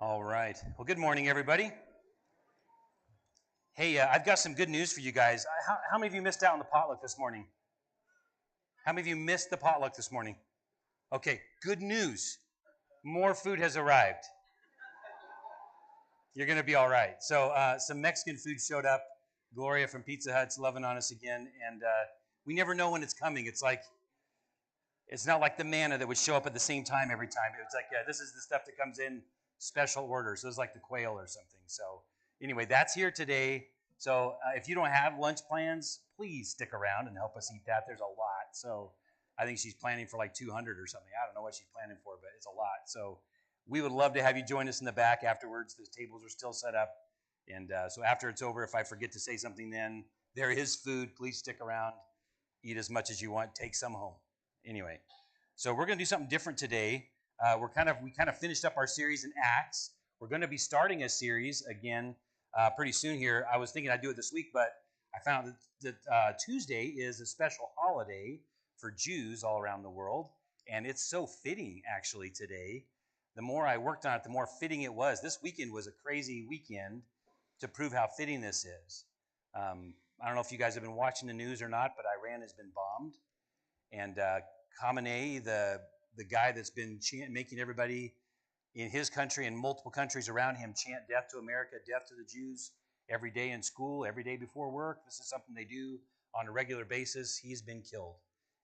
All right. Well, good morning, everybody. Hey, I've got some good news for you guys. How many of you missed out on the potluck this morning? How many of you missed the potluck this morning? Okay, good news. More food has arrived. You're going to be all right. So, some Mexican food showed up. Gloria from Pizza Hut's loving on us again, and we never know when it's coming. It's not like the manna that would show up at the same time every time. It's like, yeah, this is the stuff that comes in special orders. So it's like the quail or something. So anyway, that's here today. So if you don't have lunch plans, please stick around and help us eat that. There's a lot. So I think she's planning for like 200 or something. I don't know what she's planning for, but it's a lot. So we would love to have you join us in the back afterwards. The tables are still set up. And so after it's over, if I forget to say something then, there is food. Please stick around. Eat as much as you want. Take some home. Anyway, so we're going to do something different today. We kind of finished up our series in Acts. We're going to be starting a series again pretty soon here. I was thinking I'd do it this week, but I found that Tuesday is a special holiday for Jews all around the world, and it's so fitting actually today. The more I worked on it, the more fitting it was. This weekend was a crazy weekend to prove how fitting this is. I don't know if you guys have been watching the news or not, but Iran has been bombed. And Khamenei, the guy that's been making everybody in his country and multiple countries around him chant death to America, death to the Jews every day in school, every day before work. This is something they do on a regular basis. He's been killed.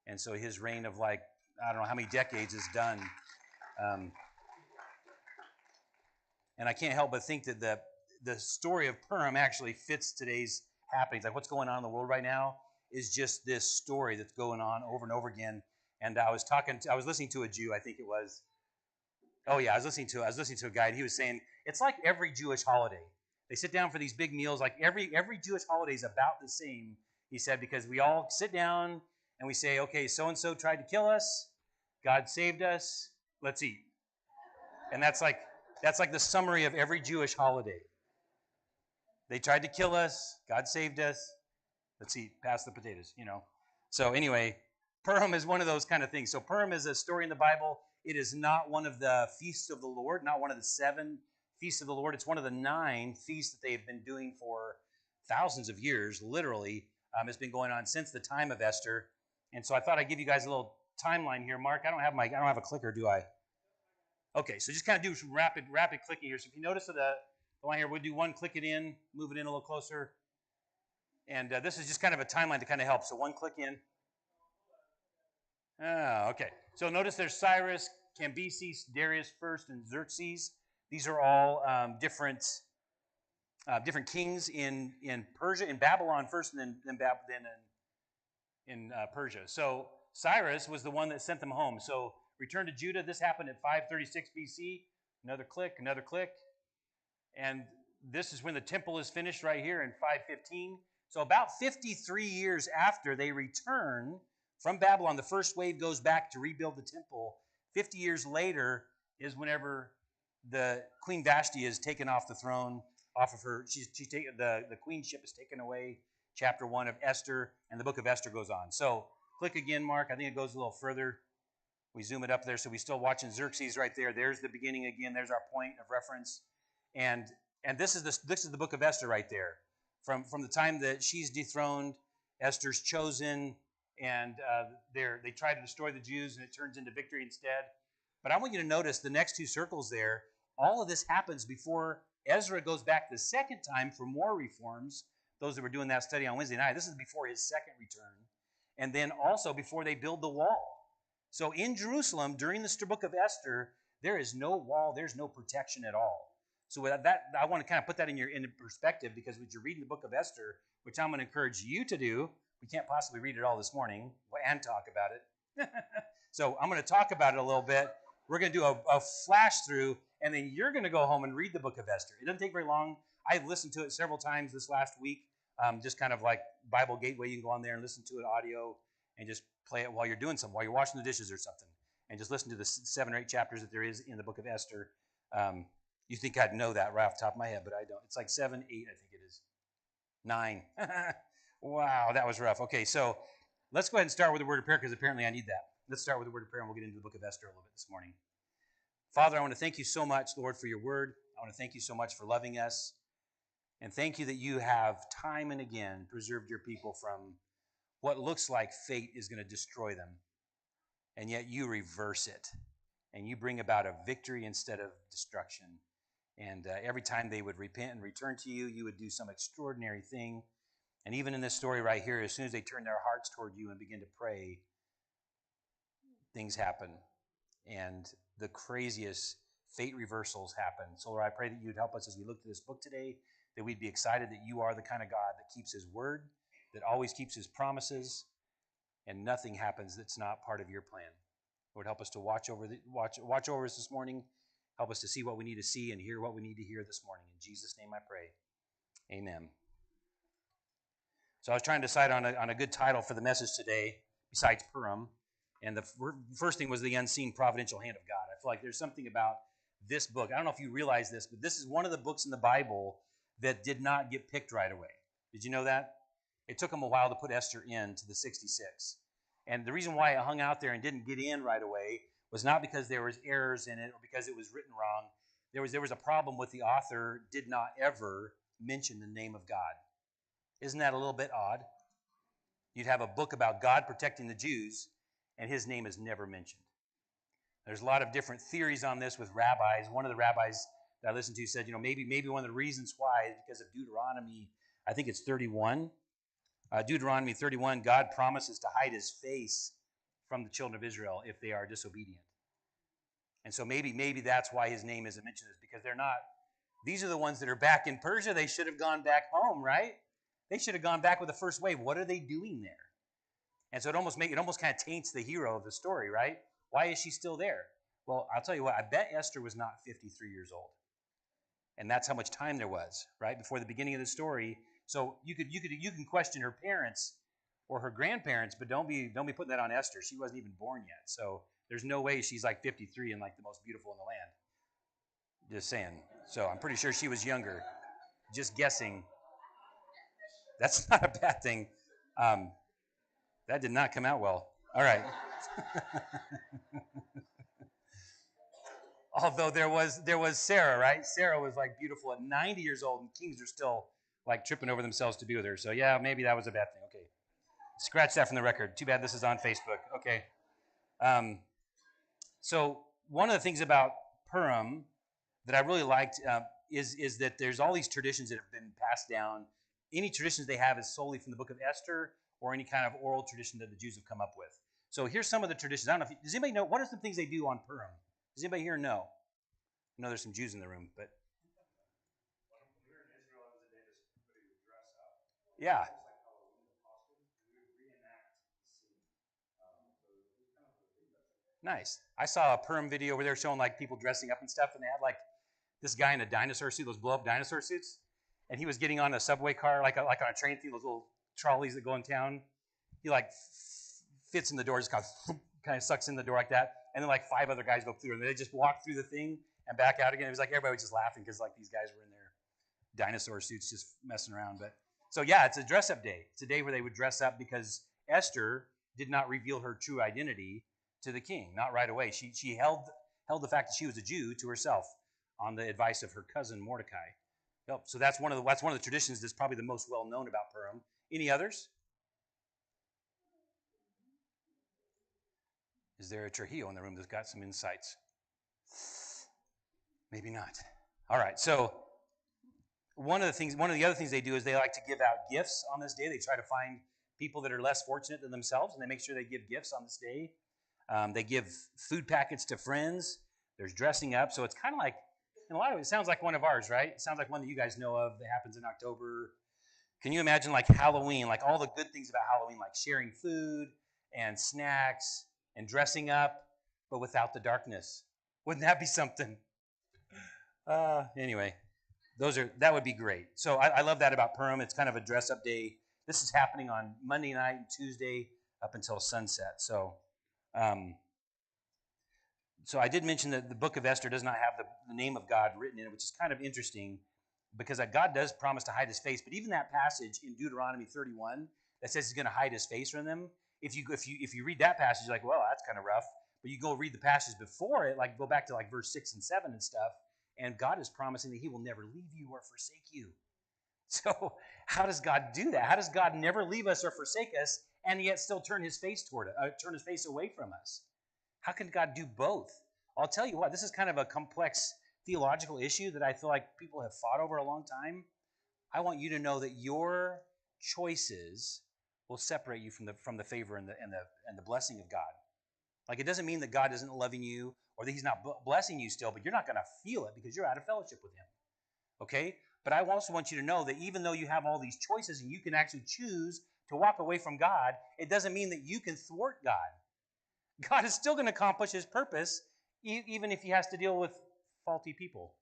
And so his reign of I don't know how many decades is done. And I can't help but think that the story of Purim actually fits today's happenings. Like what's going on in the world right now is just this story that's going on over and over again. And I was listening to a Jew, I think it was. Oh yeah, I was listening to a guy, and he was saying it's like every Jewish holiday. They sit down for these big meals. Like every Jewish holiday is about the same. He said because we all sit down and we say, okay, so and so tried to kill us, God saved us, let's eat. And that's like the summary of every Jewish holiday. They tried to kill us, God saved us. Let's eat, pass the potatoes, So anyway, Purim is one of those kind of things. So Purim is a story in the Bible. It is not one of the feasts of the Lord, not one of the 7 feasts of the Lord. It's one of the 9 feasts that they've been doing for thousands of years, literally. It's been going on since the time of Esther. And so I thought I'd give you guys a little timeline here. Mark, I don't have a clicker, do I? Okay, so just kind of do some rapid clicking here. So if you notice the line here, we'll do one, click it in, move it in a little closer. And this is just kind of a timeline to kind of help. So one click in. Okay. So notice there's Cyrus, Cambyses, Darius first, and Xerxes. These are all different kings in Persia, in Babylon first, and then in Persia. So Cyrus was the one that sent them home. So return to Judah. This happened at 536 BC. Another click. And this is when the temple is finished right here in 515. So about 53 years after they return from Babylon, the first wave goes back to rebuild the temple. 50 years later is whenever the Queen Vashti is taken off the throne, off of her. The queenship is taken away. Chapter 1 of Esther, and the book of Esther goes on. So click again, Mark. I think it goes a little further. We zoom it up there, so we're still watching Xerxes right there. There's the beginning again. There's our point of reference, and this is the book of Esther right there. From the time that she's dethroned, Esther's chosen, and they try to destroy the Jews, and it turns into victory instead. But I want you to notice the next 2 circles there. All of this happens before Ezra goes back the second time for more reforms. Those that were doing that study on Wednesday night, this is before his second return. And then also before they build the wall. So in Jerusalem, during the book of Esther, there is no wall, there's no protection at all. So with that, I want to kind of put that in perspective, because when you're reading the book of Esther, which I'm going to encourage you to do, we can't possibly read it all this morning and talk about it. So I'm going to talk about it a little bit. We're going to do a flash through, and then you're going to go home and read the book of Esther. It doesn't take very long. I've listened to it several times this last week, just kind of like Bible Gateway. You can go on there and listen to it audio and just play it while you're doing something, while you're washing the dishes or something, and just listen to the 7 or 8 chapters that there is in the book of Esther. You think I'd know that right off the top of my head, but I don't. It's like 7, 8, I think it is. 9. Wow, that was rough. Okay, so let's go ahead and start with a word of prayer, because apparently I need that. Let's start with a word of prayer, and we'll get into the book of Esther a little bit this morning. Father, I want to thank you so much, Lord, for your word. I want to thank you so much for loving us. And thank you that you have time and again preserved your people from what looks like fate is going to destroy them. And yet you reverse it. And you bring about a victory instead of destruction. And every time they would repent and return to you, you would do some extraordinary thing. And even in this story right here, as soon as they turn their hearts toward you and begin to pray, things happen. And the craziest fate reversals happen. So Lord, I pray that you'd help us as we look to this book today, that we'd be excited that you are the kind of God that keeps his word, that always keeps his promises, and nothing happens that's not part of your plan. Lord, help us to watch over us this morning. Help us to see what we need to see and hear what we need to hear this morning. In Jesus' name I pray. Amen. So I was trying to decide on a good title for the message today, besides Purim. And the first thing was the unseen providential hand of God. I feel like there's something about this book. I don't know if you realize this, but this is one of the books in the Bible that did not get picked right away. Did you know that? It took them a while to put Esther into the 66. And the reason why it hung out there and didn't get in right away was not because there was errors in it or because it was written wrong. There was a problem with the author did not ever mention the name of God. Isn't that a little bit odd? You'd have a book about God protecting the Jews, and his name is never mentioned. There's a lot of different theories on this with rabbis. One of the rabbis that I listened to said, maybe one of the reasons why is because of Deuteronomy, I think it's 31. Deuteronomy 31, God promises to hide his face from the children of Israel if they are disobedient. And so maybe that's why his name isn't mentioned, is because they're not. These are the ones that are back in Persia. They should have gone back home, right? They should have gone back with the first wave. What are they doing there? And so it almost kind of taints the hero of the story, right? Why is she still there? Well, I'll tell you what, I bet Esther was not 53 years old. And that's how much time there was, right? Before the beginning of the story. So you can question her parents or her grandparents, but don't be putting that on Esther. She wasn't even born yet. So there's no way she's like 53 and like the most beautiful in the land. Just saying. So I'm pretty sure she was younger. Just guessing. That's not a bad thing. That did not come out well. All right. Although there was Sarah, right? Sarah was like beautiful at 90 years old, and kings are still like tripping over themselves to be with her. So yeah, maybe that was a bad thing. Okay. Scratch that from the record. Too bad this is on Facebook. Okay. So one of the things about Purim that I really liked is that there's all these traditions that have been passed down. Any traditions they have is solely from the book of Esther or any kind of oral tradition that the Jews have come up with. So here's some of the traditions. I don't know does anybody know, what are some things they do on Purim? Does anybody here know? I know there's some Jews in the room, but. Here in Israel, it was a day that everybody would dress up. Yeah. Almost like Halloween with costumes, and we would reenact the scene. So it was kind of a big dress up. Nice. I saw a Purim video where they're showing like people dressing up and stuff, and they had like this guy in a dinosaur suit, those blow-up dinosaur suits, and he was getting on a subway car, like on a train thing, those little trolleys that go in town. He like fits in the door, just kind of sucks in the door like that, and then like 5 other guys go through, and they just walk through the thing and back out again. It was like everybody was just laughing because like these guys were in their dinosaur suits just messing around. But so yeah, it's a dress-up day. It's a day where they would dress up because Esther did not reveal her true identity to the king, not right away. She held the fact that she was a Jew to herself on the advice of her cousin Mordecai. Yep. So that's one of the traditions that's probably the most well known about Purim. Any others? Is there a Trujillo in the room that's got some insights? Maybe not. All right. So one of the other things they do is they like to give out gifts on this day. They try to find people that are less fortunate than themselves, and they make sure they give gifts on this day. They give food packets to friends. There's dressing up. So it's kind of like, in a lot of it sounds like one of ours, right? It sounds like one that you guys know of that happens in October. Can you imagine like Halloween, like all the good things about Halloween, like sharing food and snacks and dressing up, but without the darkness? Wouldn't that be something? Anyway, that would be great. So I love that about Purim. It's kind of a dress-up day. This is happening on Monday night and Tuesday up until sunset. So I did mention that the book of Esther does not have the name of God written in it, which is kind of interesting because God does promise to hide his face. But even that passage in Deuteronomy 31 that says he's going to hide his face from them, if you read that passage, you're like, well, that's kind of rough. But you go read the passage before it, like go back to like verse 6 and 7 and stuff, And God is promising that he will never leave you or forsake you. So how does God do that? How does God never leave us or forsake us and yet still turn his face away from us? How can God do both? I'll tell you what, this is kind of a complex theological issue that I feel like people have fought over a long time. I want you to know that your choices will separate you from the favor and the blessing of God. Like, it doesn't mean that God isn't loving you or that he's not blessing you still, but you're not going to feel it because you're out of fellowship with him. Okay? But I also want you to know that even though you have all these choices and you can actually choose to walk away from God, it doesn't mean that you can thwart God. God is still going to accomplish his purpose even if he has to deal with faulty people,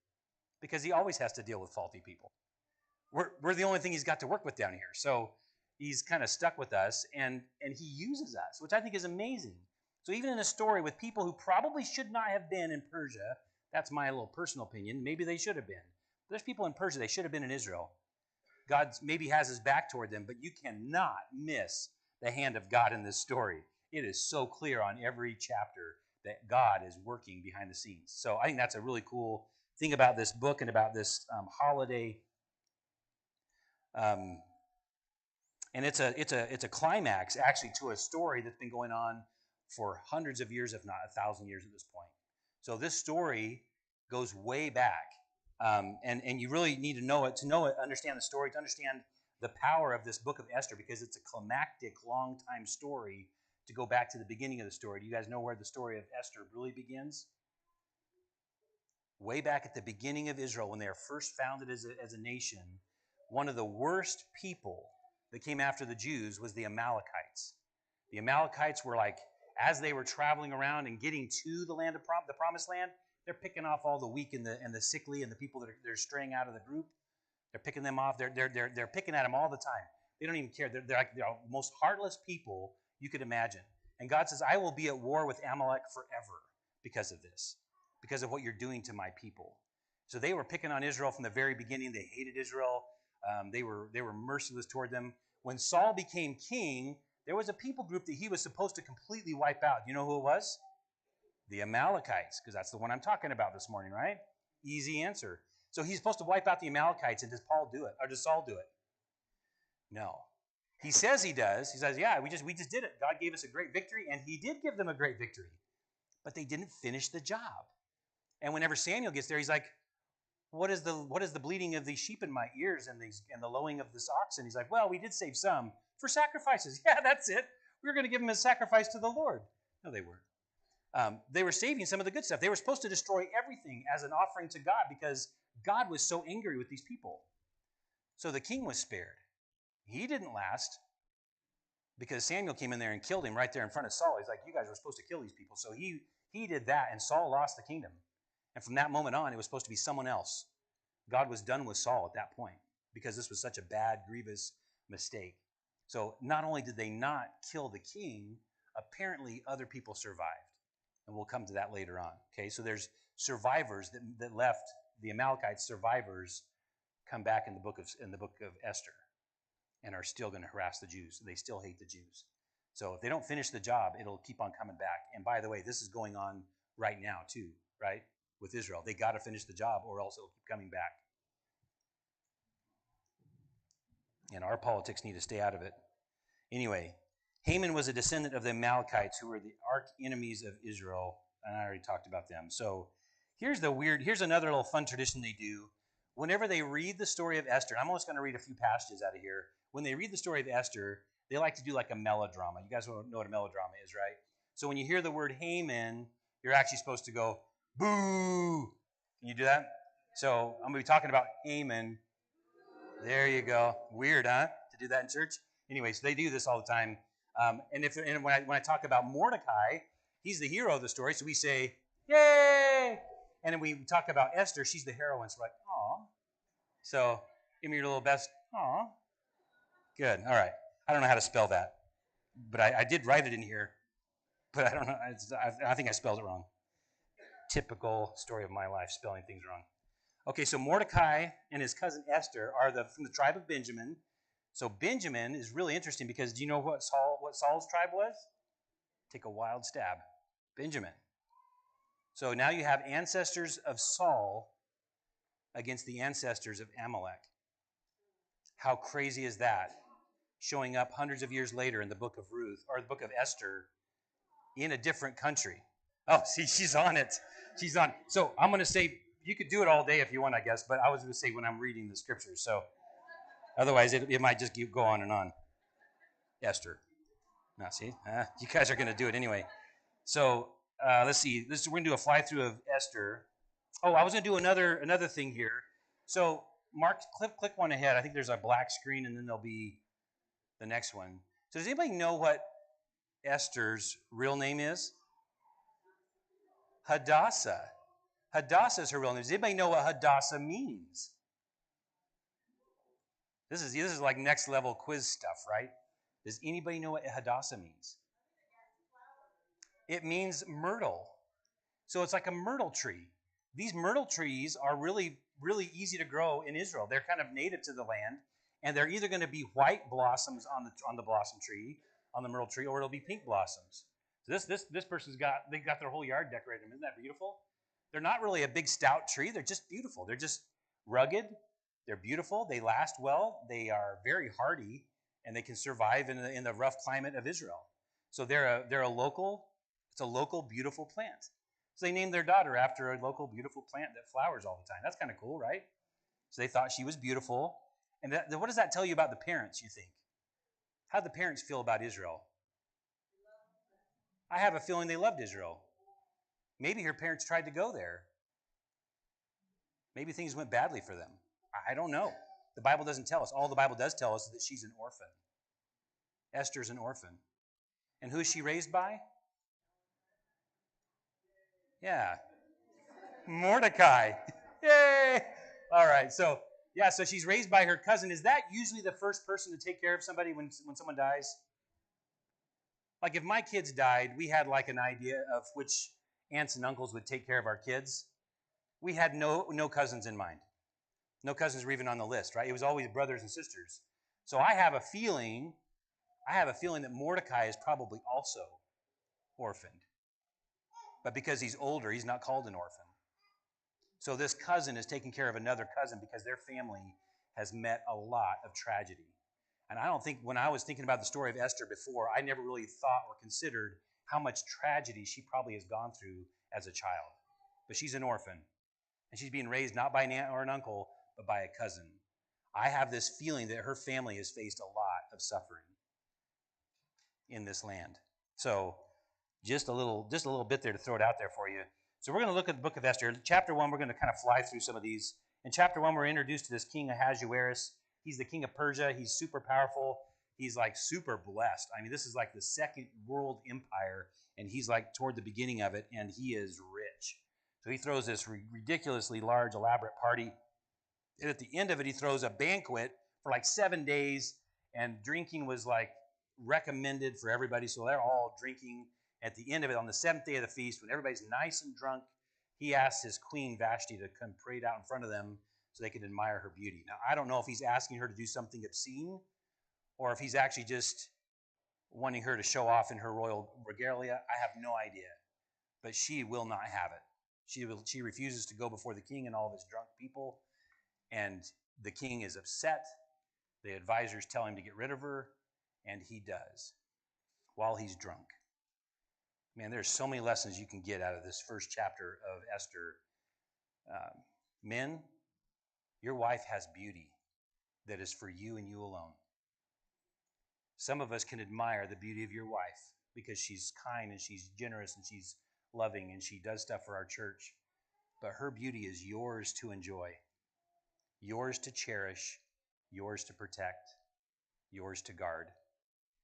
because he always has to deal with faulty people. We're the only thing he's got to work with down here. So he's kind of stuck with us, and he uses us, which I think is amazing. So even in a story with people who probably should not have been in Persia, that's my little personal opinion, maybe they should have been. There's people in Persia, they should have been in Israel. God maybe has his back toward them, but you cannot miss the hand of God in this story. It is so clear on every chapter that God is working behind the scenes. So I think that's a really cool thing about this book and about this holiday. And it's a climax actually to a story that's been going on for hundreds of years, if not 1,000 years at this point. So this story goes way back. And you really need to know it, understand the story, to understand the power of this book of Esther, because it's a climactic, long-time story to go back to the beginning of the story. Do you guys know where the story of Esther really begins? Way back at the beginning of Israel, when they are first founded as a nation, one of the worst people that came after the Jews was the Amalekites. The Amalekites were like, as they were traveling around and getting to the land of the promised land, they're picking off all the weak and the sickly and the people that are straying out of the group. They're picking them off. They're picking at them all the time. They don't even care. They're the most heartless people you could imagine. And God says, I will be at war with Amalek forever because of this, because of what you're doing to my people. So they were picking on Israel from the very beginning. They hated Israel. They were merciless toward them. When Saul became king, there was a people group that he was supposed to completely wipe out. You know who it was? The Amalekites, because that's the one I'm talking about this morning, right? Easy answer. So he's supposed to wipe out the Amalekites, and does Paul do it? Or does Saul do it? No. He says he does. He says, yeah, we just did it. God gave us a great victory, and he did give them a great victory. But they didn't finish the job. And whenever Samuel gets there, he's like, what is the bleating of these sheep in my ears and the lowing of this oxen? He's like, well, we did save some for sacrifices. Yeah, that's it. We were going to give them as sacrifice to the Lord. No, they weren't. They were saving some of the good stuff. They were supposed to destroy everything as an offering to God because God was so angry with these people. So the king was spared. He didn't last because Samuel came in there and killed him right there in front of Saul. He's like, you guys were supposed to kill these people. So he did that, and Saul lost the kingdom. And from that moment on, it was supposed to be someone else. God was done with Saul at that point because this was such a bad, grievous mistake. So not only did they not kill the king, apparently other people survived. And we'll come to that later on. Okay, so there's survivors that left. The Amalekites survivors come back in the book of Esther and are still going to harass the Jews. They still hate the Jews. So if they don't finish the job, it'll keep on coming back. And by the way, this is going on right now too, right? With Israel. They got to finish the job or else it'll keep coming back. And our politics need to stay out of it. Anyway, Haman was a descendant of the Amalekites, who were the arch enemies of Israel, and I already talked about them. So here's another little fun tradition they do. Whenever they read the story of Esther, I'm almost going to read a few passages out of here. When they read the story of Esther, they like to do like a melodrama. You guys know what a melodrama is, right? So when you hear the word Haman, you're actually supposed to go, boo! Can you do that? So I'm going to be talking about Haman. There you go. Weird, huh? To do that in church? Anyway, so they do this all the time. And when I talk about Mordecai, he's the hero of the story, so we say, yay! And then we talk about Esther, she's the heroine, so we're like, aw. So give me your little best, aw. Good, all right. I don't know how to spell that, but I did write it in here, but I don't know. I think I spelled it wrong. Typical story of my life, spelling things wrong. Okay, so Mordecai and his cousin Esther are from the tribe of Benjamin. So Benjamin is really interesting because do you know what Saul's tribe was? Take a wild stab. Benjamin. So now you have ancestors of Saul against the ancestors of Amalek. How crazy is that? Showing up hundreds of years later in the book of Ruth, or the book of Esther, in a different country. Oh, see, she's on it. She's on. So I'm going to say, you could do it all day if you want, I guess, but I was going to say when I'm reading the scriptures. So otherwise, it might just go on and on. Esther. Now, see, you guys are going to do it anyway. So let's see. We're going to do a fly through of Esther. Oh, I was going to do another thing here. So Mark, click one ahead. I think there's a black screen, and then there'll be the next one. So does anybody know what Esther's real name is? Hadassah. Hadassah is her real name. Does anybody know what Hadassah means? This is like next level quiz stuff, right? Does anybody know what Hadassah means? It means myrtle. So it's like a myrtle tree. These myrtle trees are really, really easy to grow in Israel. They're kind of native to the land, and they're either going to be white blossoms on the blossom tree, on the myrtle tree, or it'll be pink blossoms. So this person's got their whole yard decorated. Isn't that beautiful? They're not really a big stout tree. They're just beautiful. They're just rugged. They're beautiful. They last well. They are very hardy, and they can survive in the rough climate of Israel. So they're a local. It's a local beautiful plant. So they named their daughter after a local beautiful plant that flowers all the time. That's kind of cool, right? So they thought she was beautiful. And what does that tell you about the parents, you think? How did the parents feel about Israel? I have a feeling they loved Israel. Maybe her parents tried to go there. Maybe things went badly for them. I don't know. The Bible doesn't tell us. All the Bible does tell us is that she's an orphan. Esther's an orphan. And who is she raised by? Yeah. Mordecai. Yay! All right. So she's raised by her cousin. Is that usually the first person to take care of somebody when someone dies? Like if my kids died, we had like an idea of which aunts and uncles would take care of our kids. We had no cousins in mind. No cousins were even on the list, right? It was always brothers and sisters. So I have a feeling that Mordecai is probably also orphaned. But because he's older, he's not called an orphan. So this cousin is taking care of another cousin because their family has met a lot of tragedy. And I don't think, when I was thinking about the story of Esther before, I never really thought or considered how much tragedy she probably has gone through as a child. But she's an orphan. And she's being raised not by an aunt or an uncle, but by a cousin. I have this feeling that her family has faced a lot of suffering in this land. So just a little bit there to throw it out there for you. So we're going to look at the book of Esther. In chapter 1, we're going to kind of fly through some of these. In chapter 1, we're introduced to this king Ahasuerus. He's the king of Persia. He's super powerful. He's like super blessed. I mean, this is like the second world empire, and he's like toward the beginning of it, and he is rich. So he throws this ridiculously large, elaborate party. And at the end of it, he throws a banquet for like 7 days, and drinking was like recommended for everybody. So they're all drinking. At the end of it, on the 7th day of the feast, when everybody's nice and drunk, he asks his queen Vashti to come parade out in front of them so they can admire her beauty. Now, I don't know if he's asking her to do something obscene or if he's actually just wanting her to show off in her royal regalia. I have no idea. But she will not have it. She refuses to go before the king and all of his drunk people. And the king is upset. The advisors tell him to get rid of her, and he does while he's drunk. Man, there's so many lessons you can get out of this first chapter of Esther. Men, your wife has beauty that is for you and you alone. Some of us can admire the beauty of your wife because she's kind and she's generous and she's loving and she does stuff for our church. But her beauty is yours to enjoy, yours to cherish, yours to protect, yours to guard.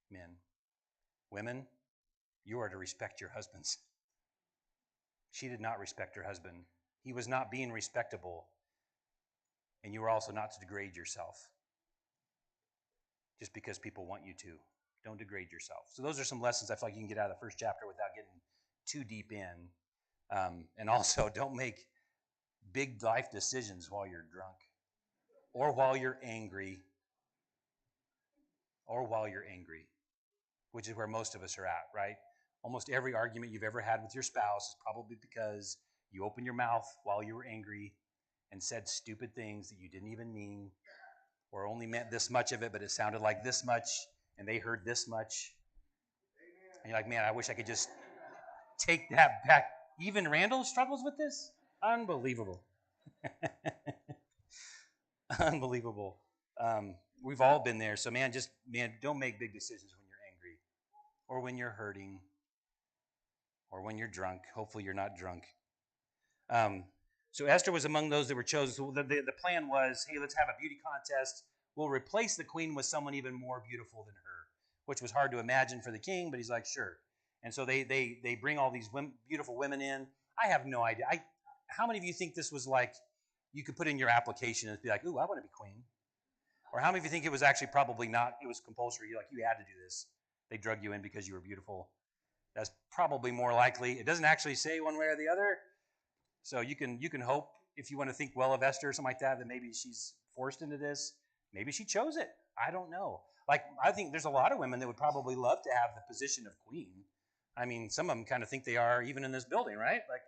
Men. Women, you are to respect your husbands. She did not respect her husband. He was not being respectable. And you are also not to degrade yourself just because people want you to. Don't degrade yourself. So those are some lessons I feel like you can get out of the first chapter without getting too deep in. And also, don't make big life decisions while you're drunk or while you're angry which is where most of us are at, right? Almost every argument you've ever had with your spouse is probably because you opened your mouth while you were angry and said stupid things that you didn't even mean, or only meant this much of it, but it sounded like this much, and they heard this much. And you're like, man, I wish I could just take that back. Even Randall struggles with this? Unbelievable. Unbelievable. We've all been there. So, man, don't make big decisions when you're angry or when you're hurting or when you're drunk. Hopefully, you're not drunk. So Esther was among those that were chosen. So the plan was, hey, let's have a beauty contest. We'll replace the queen with someone even more beautiful than her, which was hard to imagine for the king, but he's like, sure. And so they bring all these beautiful women in. I have no idea. How many of you think this was like you could put in your application and be like, ooh, I want to be queen? Or how many of you think it was actually probably not, it was compulsory, like you had to do this. They drug you in because you were beautiful. That's probably more likely. It doesn't actually say one way or the other. So you can hope, if you want to think well of Esther or something like that maybe she's forced into this. Maybe she chose it. I don't know. Like, I think there's a lot of women that would probably love to have the position of queen. I mean, some of them kind of think they are even in this building, right? Like,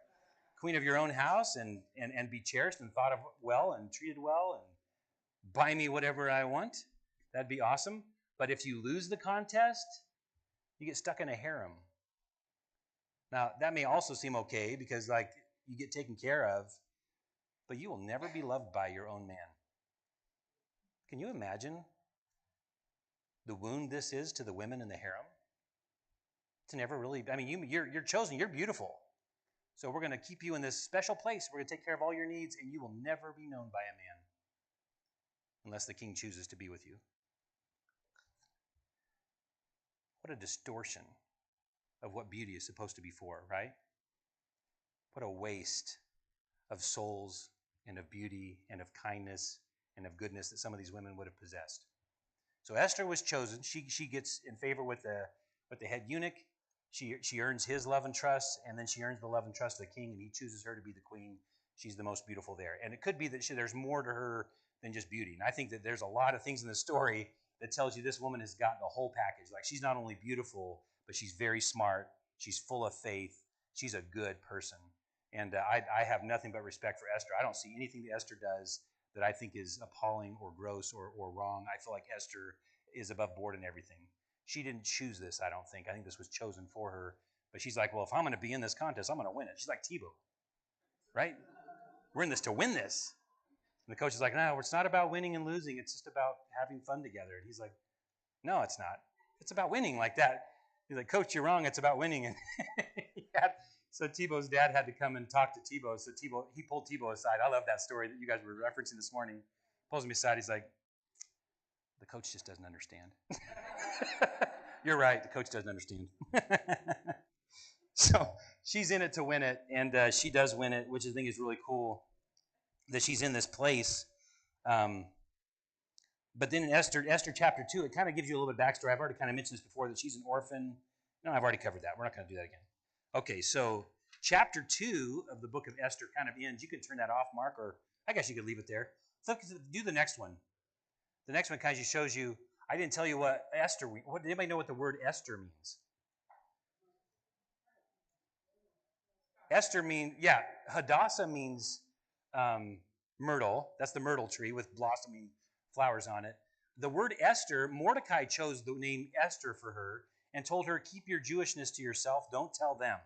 queen of your own house and be cherished and thought of well and treated well and buy me whatever I want. That'd be awesome. But if you lose the contest, you get stuck in a harem. Now, that may also seem okay because, like, you get taken care of, but you will never be loved by your own man. Can you imagine the wound this is to the women in the harem? To never really, I mean, you're chosen, you're beautiful. So we're going to keep you in this special place. We're going to take care of all your needs, and you will never be known by a man unless the king chooses to be with you. What a distortion of what beauty is supposed to be for, right? What a waste of souls and of beauty and of kindness and of goodness that some of these women would have possessed. So Esther was chosen. She gets in favor with the head eunuch. She earns his love and trust, and then she earns the love and trust of the king, and he chooses her to be the queen. She's the most beautiful there. And it could be that there's more to her than just beauty. And I think that there's a lot of things in the story that tells you this woman has gotten the whole package. Like, she's not only beautiful, but she's very smart. She's full of faith. She's a good person. And I have nothing but respect for Esther. I don't see anything that Esther does that I think is appalling or gross or wrong. I feel like Esther is above board in everything. She didn't choose this, I don't think. I think this was chosen for her. But she's like, well, if I'm going to be in this contest, I'm going to win it. She's like Tebow, right? We're in this to win this. And the coach is like, no, it's not about winning and losing. It's just about having fun together. And he's like, no, it's not. It's about winning like that. He's like, Coach, you're wrong. It's about winning. And so Tebow's dad had to come and talk to Tebow. So he pulled Tebow aside. I love that story that you guys were referencing this morning. Pulls me aside. He's like, the coach just doesn't understand. You're right. The coach doesn't understand. So she's in it to win it, and she does win it, which I think is really cool that she's in this place. But then in Esther chapter 2, it kind of gives you a little bit of backstory. I've already kind of mentioned this before, that she's an orphan. No, I've already covered that. We're not going to do that again. Okay, so chapter 2 of the book of Esther kind of ends. You can turn that off, Mark, or I guess you could leave it there. So do the next one. The next one kind of shows you, I didn't tell you what Esther, did anybody know what the word Esther means? Esther means, Hadassah means myrtle. That's the myrtle tree with blossoming flowers on it. The word Esther, Mordecai chose the name Esther for her and told her, keep your Jewishness to yourself. Don't tell them.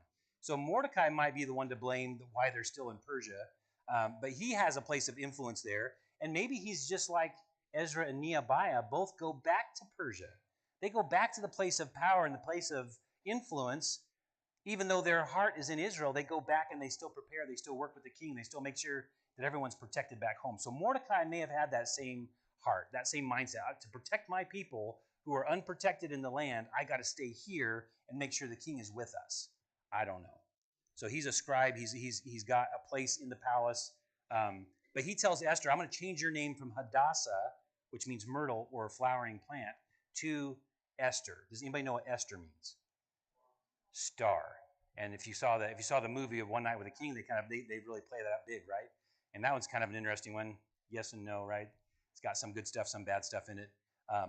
So Mordecai might be the one to blame why they're still in Persia. But he has a place of influence there. And maybe he's just like Ezra and Nehemiah, both go back to Persia. They go back to the place of power and the place of influence. Even though their heart is in Israel, they go back and they still prepare. They still work with the king. They still make sure that everyone's protected back home. So Mordecai may have had that same heart, that same mindset. To protect my people who are unprotected in the land, I got to stay here and make sure the king is with us. I don't know. So he's a scribe. He's got a place in the palace. But he tells Esther, I'm going to change your name from Hadassah, which means myrtle or flowering plant, to Esther. Does anybody know what Esther means? Star. And if you saw the movie of One Night with a King, they really play that up big, right? And that one's kind of an interesting one. Yes and no, right? It's got some good stuff, some bad stuff in it.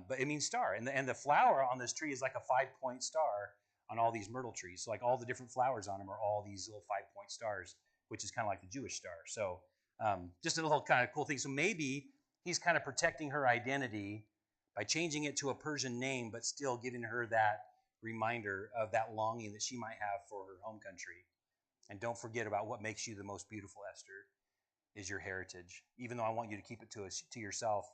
But it means star. And the flower on this tree is like a 5-point star on all these myrtle trees. So like all the different flowers on them are all these little 5-point stars, which is kind of like the Jewish star. So Just a little kind of cool thing. So maybe he's kind of protecting her identity by changing it to a Persian name, but still giving her that reminder of that longing that she might have for her home country. And don't forget about what makes you the most beautiful, Esther, is your heritage. Even though I want you to keep it to yourself,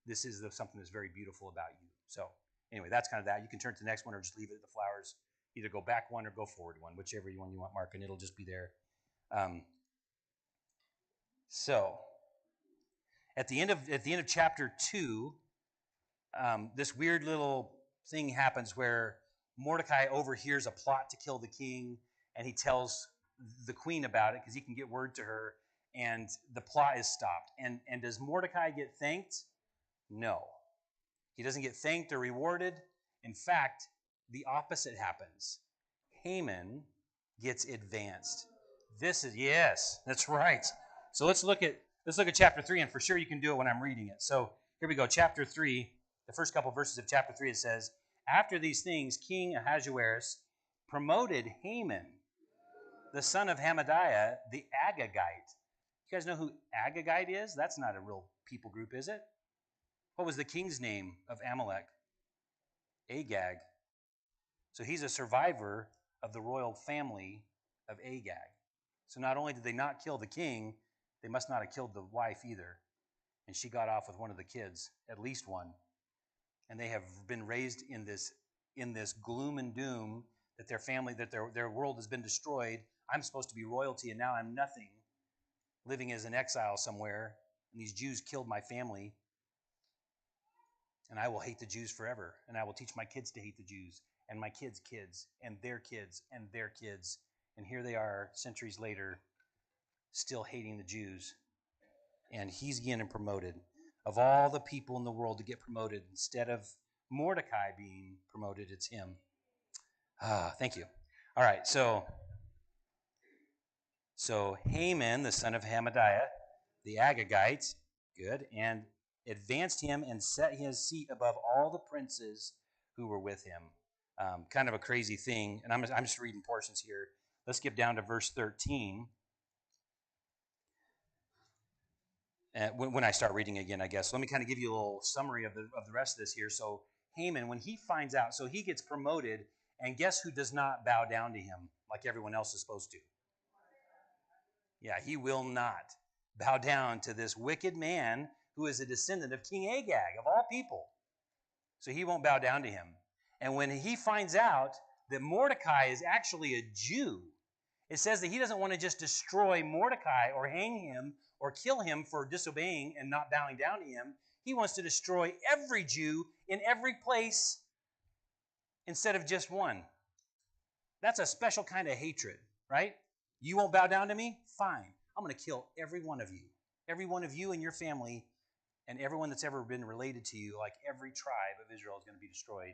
this is something that's very beautiful about you. So anyway, that's kind of that. You can turn to the next one or just leave it at the flowers. Either go back one or go forward one, whichever one you want, Mark, and it'll just be there. So at the end of chapter 2, this weird little thing happens where Mordecai overhears a plot to kill the king, and he tells the queen about it because he can get word to her, and the plot is stopped. And does Mordecai get thanked? No. He doesn't get thanked or rewarded. In fact, the opposite happens. Haman gets advanced. Yes, that's right. So let's look at chapter 3, and for sure you can do it when I'm reading it. So here we go, chapter 3. The first couple verses of chapter 3, it says, after these things, King Ahasuerus promoted Haman, the son of Hamadiah, the Agagite. You guys know who Agagite is? That's not a real people group, is it? What was the king's name of Amalek? Agag. So he's a survivor of the royal family of Agag. So not only did they not kill the king, they must not have killed the wife either. And she got off with one of the kids, at least one. And they have been raised in this gloom and doom that their family, that their world has been destroyed. I'm supposed to be royalty, and now I'm nothing, living as an exile somewhere. And these Jews killed my family. And I will hate the Jews forever. And I will teach my kids to hate the Jews, and my kids' kids, and their kids, and their kids. And here they are, centuries later, still hating the Jews. And he's getting promoted. Of all the people in the world to get promoted, instead of Mordecai being promoted, it's him. Thank you. All right, so Haman, the son of Hamadiah, the Agagite, good, and advanced him and set his seat above all the princes who were with him. Kind of a crazy thing, and I'm just reading portions here. Let's skip down to verse 13. When I start reading again, I guess. Let me kind of give you a little summary of the rest of this here. So Haman, when he finds out, so he gets promoted, and guess who does not bow down to him like everyone else is supposed to? Yeah, he will not bow down to this wicked man who is a descendant of King Agag, of all people. So he won't bow down to him. And when he finds out that Mordecai is actually a Jew, it says that he doesn't want to just destroy Mordecai or hang him or kill him for disobeying and not bowing down to him. He wants to destroy every Jew in every place instead of just one. That's a special kind of hatred, right? You won't bow down to me? Fine. I'm going to kill every one of you. Every one of you and your family and everyone that's ever been related to you, like every tribe of Israel is going to be destroyed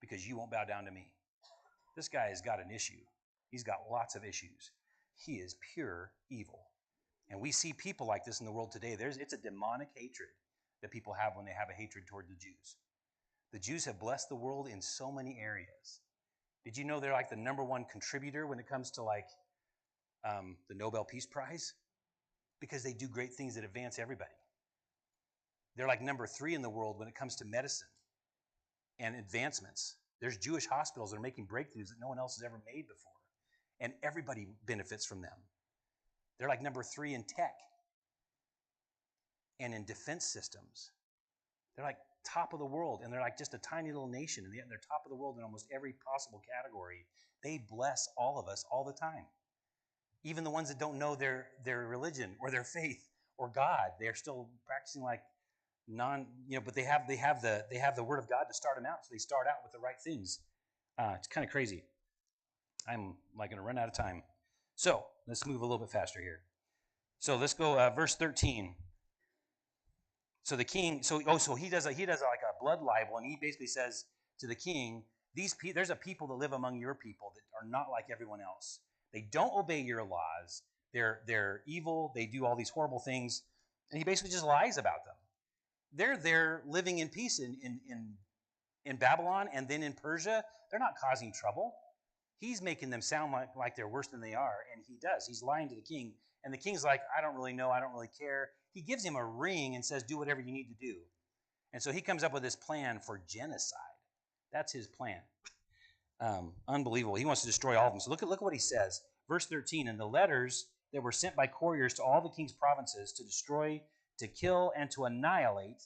because you won't bow down to me. This guy has got an issue. He's got lots of issues. He is pure evil. And we see people like this in the world today. It's a demonic hatred that people have when they have a hatred toward the Jews. The Jews have blessed the world in so many areas. Did you know they're like the number one contributor when it comes to like the Nobel Peace Prize? Because they do great things that advance everybody. They're like number 3 in the world when it comes to medicine and advancements. There's Jewish hospitals that are making breakthroughs that no one else has ever made before. And everybody benefits from them. They're like number 3 in tech and in defense systems. They're like top of the world, and they're like just a tiny little nation, and yet they're top of the world in almost every possible category. They bless all of us all the time. Even the ones that don't know their religion or their faith or God, they're still practicing like but they have the word of God to start them out, so they start out with the right things. It's kind of crazy. I'm like going to run out of time. So let's move a little bit faster here. So let's go verse 13. So the king, so he does like a blood libel, and he basically says to the king, there's a people that live among your people that are not like everyone else. They don't obey your laws. They're evil. They do all these horrible things, and he basically just lies about them. They're there living in peace in Babylon, and then in Persia, they're not causing trouble. He's making them sound like they're worse than they are, and he does. He's lying to the king, And the king's like, I don't really know. I don't really care. He gives him a ring and says, do whatever you need to do. And so he comes up with this plan for genocide. That's his plan. Unbelievable. He wants to destroy all of them. So look what he says. Verse 13, and the letters that were sent by couriers to all the king's provinces to destroy, to kill, and to annihilate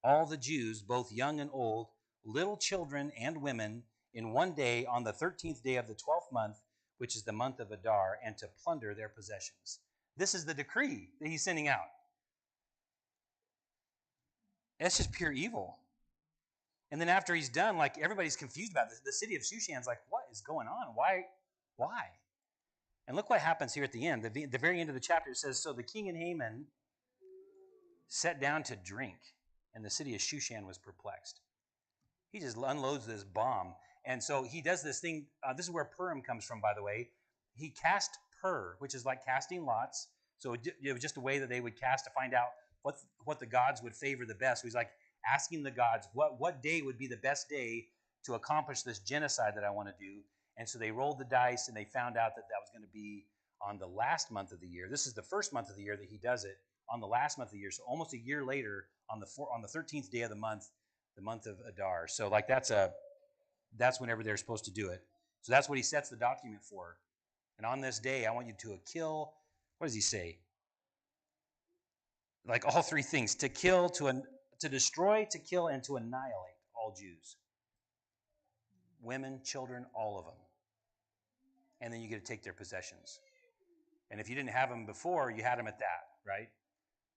all the Jews, both young and old, little children and women, in one day on the 13th day of the 12th month, which is the month of Adar, and to plunder their possessions. This is the decree that he's sending out. That's just pure evil. And then after he's done, like, everybody's confused about this. The city of Shushan's like, what is going on? Why? And look what happens here at the end. The very end of the chapter, it says, so the king and Haman sat down to drink, and the city of Shushan was perplexed. He just unloads this bomb. And so he does this thing. This is where Purim comes from, by the way. He cast pur, which is like casting lots. So it was just a way that they would cast to find out what the gods would favor the best. So he's like asking the gods, what day would be the best day to accomplish this genocide that I want to do? And so they rolled the dice, and they found out that was going to be on the last month of the year. This is the first month of the year that he does it, on the last month of the year. So almost a year later, on the 13th day of the month of Adar. So like that's whenever they're supposed to do it. So that's what he sets the document for. And on this day, I want you to kill. What does he say? Like all three things: to kill, to destroy, to kill, and to annihilate all Jews. Women, children, all of them. And then you get to take their possessions. And if you didn't have them before, you had them at that, right?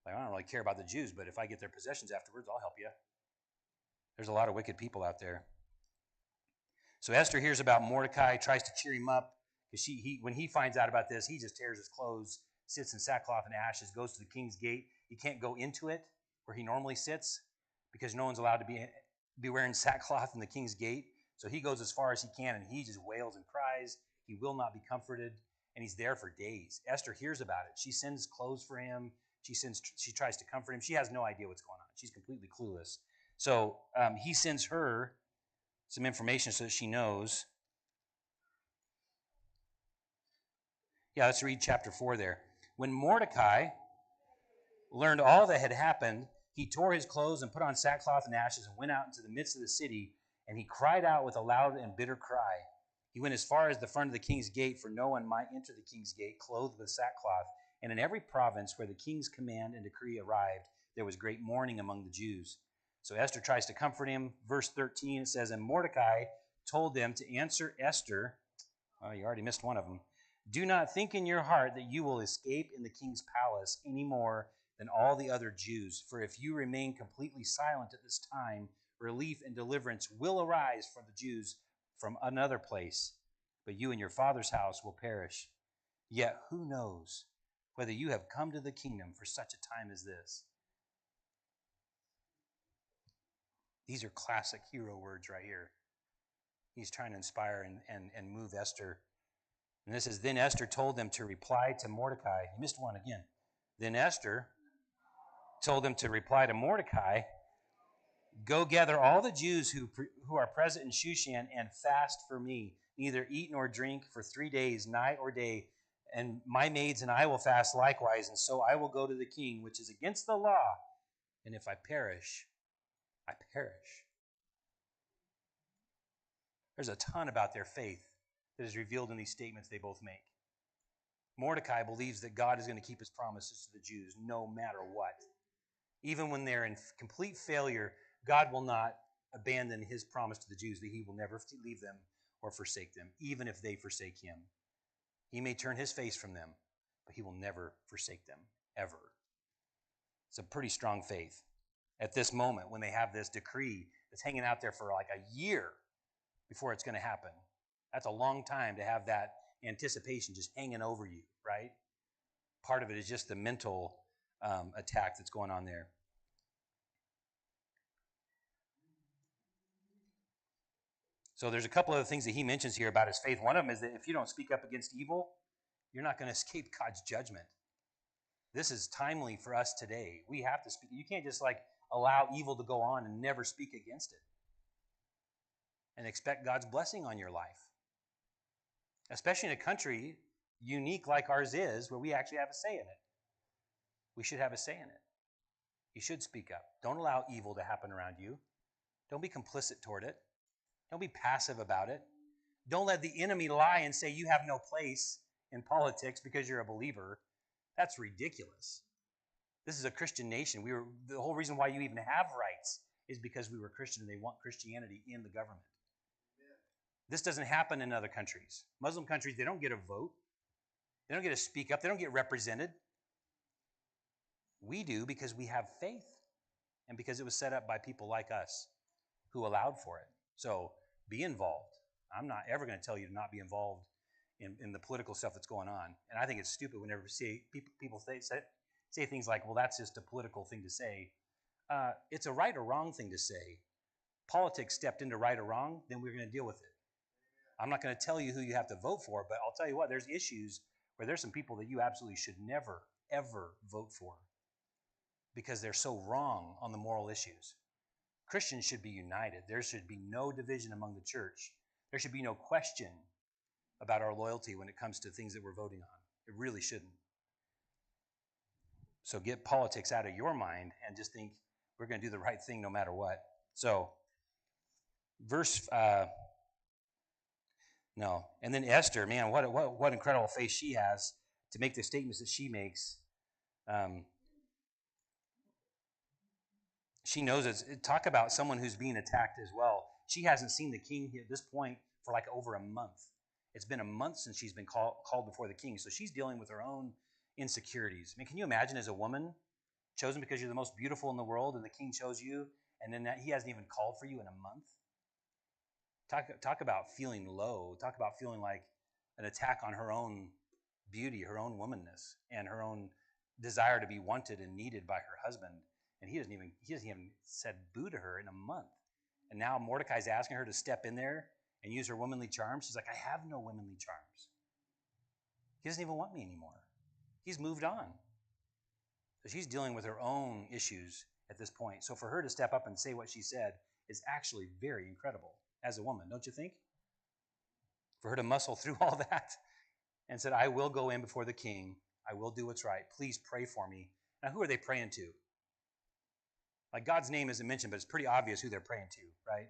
Like, I don't really care about the Jews, but if I get their possessions afterwards, I'll help you. There's a lot of wicked people out there. So Esther hears about Mordecai, tries to cheer him up, because when he finds out about this, he just tears his clothes, sits in sackcloth and ashes, goes to the king's gate. He can't go into it where he normally sits, because no one's allowed to be wearing sackcloth in the king's gate. So he goes as far as he can, and he just wails and cries. He will not be comforted, and he's there for days. Esther hears about it. She sends clothes for him. She tries to comfort him. She has no idea what's going on. She's completely clueless. So he sends her some information so that she knows. Yeah, let's read chapter 4 there. When Mordecai learned all that had happened, he tore his clothes and put on sackcloth and ashes and went out into the midst of the city, and he cried out with a loud and bitter cry. He went as far as the front of the king's gate, for no one might enter the king's gate clothed with sackcloth. And in every province where the king's command and decree arrived, there was great mourning among the Jews. So Esther tries to comfort him. Verse 13, it says, and Mordecai told them to answer Esther. Oh, you already missed one of them. Do not think in your heart that you will escape in the king's palace any more than all the other Jews. For if you remain completely silent at this time, relief and deliverance will arise for the Jews from another place, but you and your father's house will perish. Yet who knows whether you have come to the kingdom for such a time as this? These are classic hero words right here. He's trying to inspire and move Esther. And this is, then Esther told them to reply to Mordecai. You missed one again. Then Esther told them to reply to Mordecai, go gather all the Jews who are present in Shushan and fast for me. Neither eat nor drink for 3 days, night or day. And my maids and I will fast likewise. And so I will go to the king, which is against the law. And if I perish, I perish. There's a ton about their faith that is revealed in these statements they both make. Mordecai believes that God is going to keep his promises to the Jews no matter what. Even when they're in complete failure, God will not abandon his promise to the Jews that he will never leave them or forsake them, even if they forsake him. He may turn his face from them, but he will never forsake them, ever. It's a pretty strong faith. At this moment, when they have this decree that's hanging out there for like a year before it's going to happen, that's a long time to have that anticipation just hanging over you, right? Part of it is just the mental attack that's going on there. So there's a couple of things that he mentions here about his faith. One of them is that if you don't speak up against evil, you're not going to escape God's judgment. This is timely for us today. We have to speak. You can't just like allow evil to go on and never speak against it and expect God's blessing on your life. Especially in a country unique like ours is, where we actually have a say in it. We should have a say in it. You should speak up. Don't allow evil to happen around you. Don't be complicit toward it. Don't be passive about it. Don't let the enemy lie and say you have no place in politics because you're a believer. That's ridiculous. This is a Christian nation. The whole reason why you even have rights is because we were Christian and they want Christianity in the government. This doesn't happen in other countries. Muslim countries, they don't get a vote. They don't get to speak up. They don't get represented. We do because we have faith and because it was set up by people like us who allowed for it. So be involved. I'm not ever going to tell you to not be involved in the political stuff that's going on. And I think it's stupid whenever people say things like, well, that's just a political thing to say. It's a right or wrong thing to say. Politics stepped into right or wrong, then we're going to deal with it. I'm not going to tell you who you have to vote for, but I'll tell you what, there's issues where there's some people that you absolutely should never, ever vote for because they're so wrong on the moral issues. Christians should be united. There should be no division among the church. There should be no question about our loyalty when it comes to things that we're voting on. It really shouldn't. So get politics out of your mind and just think we're going to do the right thing no matter what. So, and then Esther, man, what incredible faith she has to make the statements that she makes. She knows talk about someone who's being attacked as well. She hasn't seen the king at this point for like over a month. It's been a month since she's been called before the king. So she's dealing with her own insecurities. I mean, can you imagine as a woman chosen because you're the most beautiful in the world and the king chose you and then he hasn't even called for you in a month? Talk about feeling low. Talk about feeling like an attack on her own beauty, her own womanness, and her own desire to be wanted and needed by her husband. And he hasn't even said boo to her in a month. And now Mordecai's asking her to step in there and use her womanly charms. She's like, I have no womanly charms. He doesn't even want me anymore. He's moved on. So she's dealing with her own issues at this point. So for her to step up and say what she said is actually very incredible as a woman, don't you think? For her to muscle through all that and said, I will go in before the king. I will do what's right. Please pray for me. Now, who are they praying to? Like God's name isn't mentioned, but it's pretty obvious who they're praying to, right?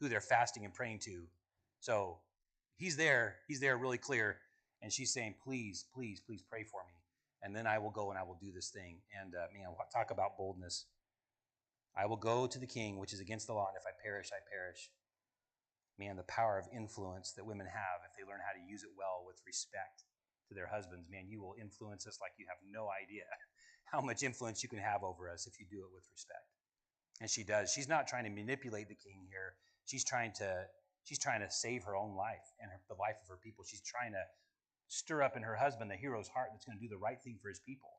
Who they're fasting and praying to. So he's there really clear. And she's saying, please, please, please pray for me. And then I will go and I will do this thing. And man, talk about boldness. I will go to the king, which is against the law, and if I perish, I perish. Man, the power of influence that women have if they learn how to use it well with respect to their husbands, man, you will influence us like you have no idea how much influence you can have over us if you do it with respect. And she does. She's not trying to manipulate the king here. She's trying to save her own life and the life of her people. She's trying to stir up in her husband the hero's heart that's going to do the right thing for his people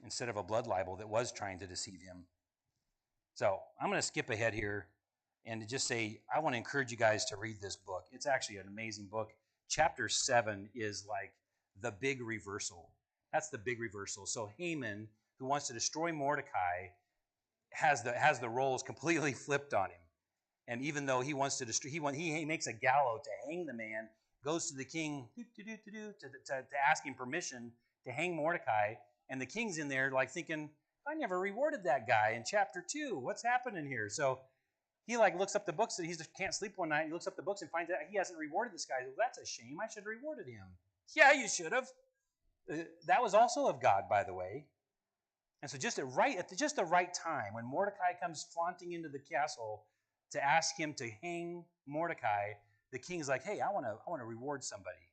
instead of a blood libel that was trying to deceive him. So I'm going to skip ahead here and to just say, I want to encourage you guys to read this book. It's actually an amazing book. Chapter 7 is like the big reversal. That's the big reversal. So Haman, who wants to destroy Mordecai, has the roles completely flipped on him. And even though he wants to destroy, he makes a gallows to hang the man, goes to the king to ask him permission to hang Mordecai. And the king's in there like thinking, I never rewarded that guy in chapter 2. What's happening here? So he like looks up the books and he just can't sleep one night. He looks up the books and finds out he hasn't rewarded this guy. Well, that's a shame. I should have rewarded him. Yeah, you should have. That was also of God, by the way. And so just at the right time, when Mordecai comes flaunting into the castle to ask him to hang Mordecai, the king's like, hey, I want to reward somebody.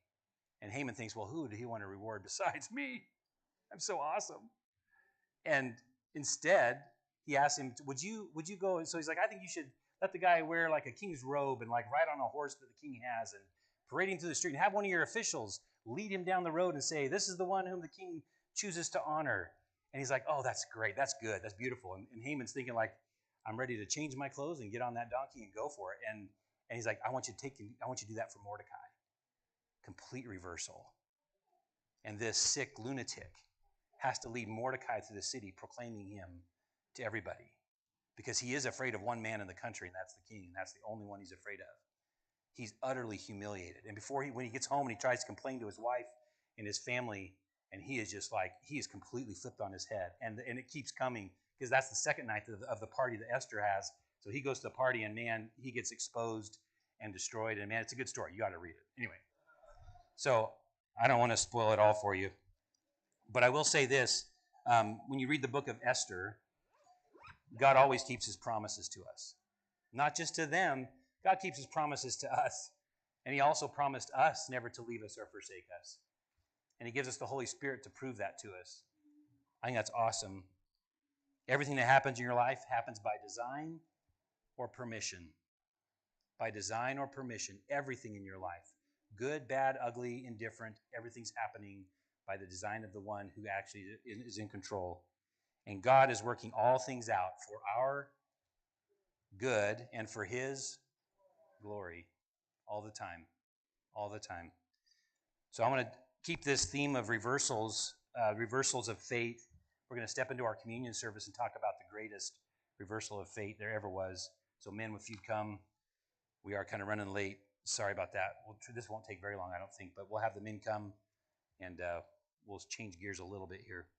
And Haman thinks, well, who did he want to reward besides me? I'm so awesome. And instead, he asks him, would you go? And so he's like, I think you should let the guy wear like a king's robe and like ride on a horse that the king has and parade him through the street and have one of your officials lead him down the road and say, this is the one whom the king chooses to honor. And he's like, oh, that's great. That's good. That's beautiful. And Haman's thinking like, I'm ready to change my clothes and get on that donkey and go for it. And he's like, I want you to do that for Mordecai. Complete reversal. And this sick lunatic has to lead Mordecai through the city, proclaiming him to everybody. Because he is afraid of one man in the country, and that's the king. And that's the only one he's afraid of. he's utterly humiliated. And when he gets home and he tries to complain to his wife and his family, and he is just like, he is completely flipped on his head. And it keeps coming because that's the second night of the party that Esther has. So he goes to the party, and man, he gets exposed and destroyed. And man, it's a good story. You got to read it. Anyway, so I don't want to spoil it all for you. But I will say this. When you read the book of Esther, God always keeps his promises to us. Not just to them, God keeps his promises to us. And he also promised us never to leave us or forsake us. And he gives us the Holy Spirit to prove that to us. I think that's awesome. Everything that happens in your life happens by design or permission. By design or permission, everything in your life, good, bad, ugly, indifferent, everything's happening by the design of the one who actually is in control. And God is working all things out for our good and for his glory all the time. All the time. So I'm going to keep this theme of reversals of fate. We're going to step into our communion service and talk about the greatest reversal of fate there ever was. So men, if you'd come, we are kind of running late. Sorry about that. This won't take very long, I don't think, but we'll have the men come, and we'll change gears a little bit here.